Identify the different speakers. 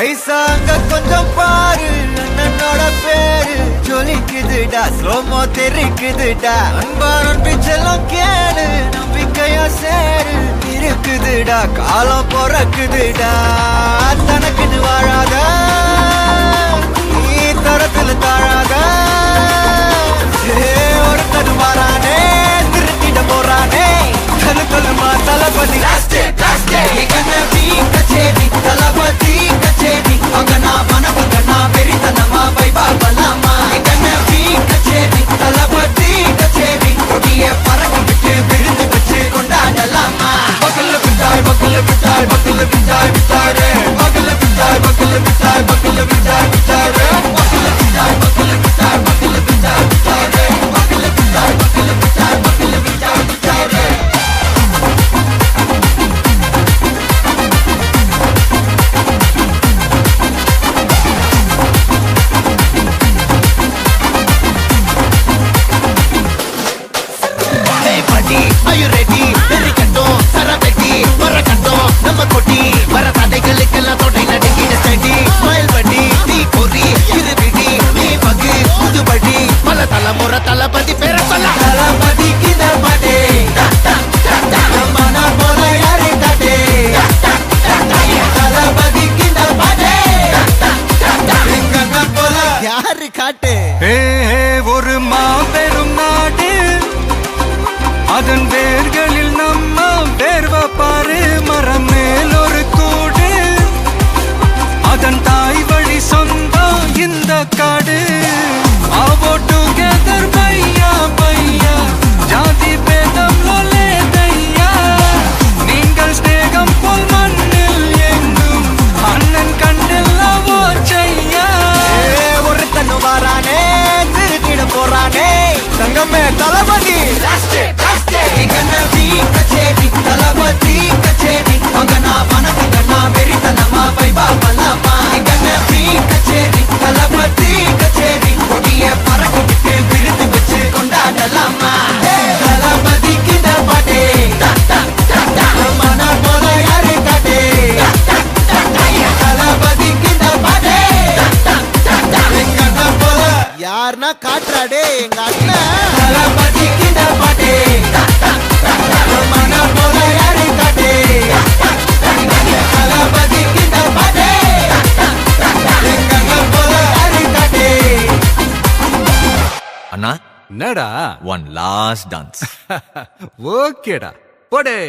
Speaker 1: ஐசா அங்க கொஞ்சம் பாரு, அண்ணனோட பேரு ஜொலிக்குதுடா, ஸ்லோமோ தெரிக்குதுடா. அன்பாரன் பிச்செல்லாம் கேளு, நம்பிக்கையா சேரு இருக்குதுடா, காலம் பொறக்குதுடா. தனக்குன்னு வாழாத, நீ தரத்துல தாழாத. ஒருத்தன் வரானே, திருத்திட போறானே, கழுமா தளபதி. கச்சேரி தளபதி கச்சேரி, அங்கனா மனவங்கனா வெறித்தனமா வைபா பலாமா. கச்சேரி தளபதி கச்சேரி, கொடிய பறக்க விட்டு விருந்து வச்சு கொண்டாடலாமா. பக்கல்ல விட்டாய் பக்கல்ல விட்டாய் பக்கல்ல விட்டாய் விட்டாரே, பக்கல்ல விட்டாய் பக்கல்ல விட்டாய் பக்கல்ல விட்டாய் விட்டாரே, பக்கல்ல விட்டாய் பக்கல்ல விட்டாய் பக்கல்ல விட்டாய் விட்டாரே, பக்கல்ல விட்டாய் பக்கல்ல விட்டாய் பக்கல்ல விட்டாய் விட்டாரே. Are you ready? Very கண்டோம் சரவெட்டி வர கண்டோம் நம்ம கொட்டி வர தடைகளுக்கெல்லாம் தொடை நடுங்கிட செடி. ஸ்மைல் பண்ணி நீ பொறி இருவிடி நீ பகு புதுபடி, பல தலைமுறை தளபதி பேர சொல்ல. தளபதிக்கு பாட்டே மனா போல யாரே காட்டே, தளபதிக்கு பாட்டே போல யாரு காட்டு. ஒரு மாபெரும் நாடு, அதன் வேர்களில் நம்ம வேர்வ பாரு. மரம் மேல் ஒரு கூடு, அதன் தாய் வழி சொந்தம் இந்த காடு. ஆவோ டுகெதர் பையா பையா, ஜாதி பேதம் லோலே தையா. நீங்கள் ஸ்நேகம் போல் மண்ணில் எங்கும் அண்ணன் கண்டில்லவோ செய்யா. ஒருத்தன் வாரானே, திருத்திட போறானே, தங்கமே தளபதி. கச்சேரி தளபதி கச்சேரி, அங்கனா மனவங்கனா வெறித்தனமா வைபா பலாமா. கச்சேரி தளபதி கச்சேரி, கொடிய பறக்க விட்டு விருந்து வச்சு கொண்டாடலாமா. தளபதிக்கு பாட்டே மன போல யாரு காட்டே, தளபதிக்கு பாட்டே எங்க போல யாருன்னா காட்டுறாடே எங்க அண்ணன். தளபதிக்கு பாட்டே மன போல யாரு காட்டே, தளபதிக்கு பாட்டே எங்க போல யாரு காட்டே.
Speaker 2: அண்ணா
Speaker 3: என்னடா
Speaker 2: one last dance.
Speaker 3: ஓகேடா போடே.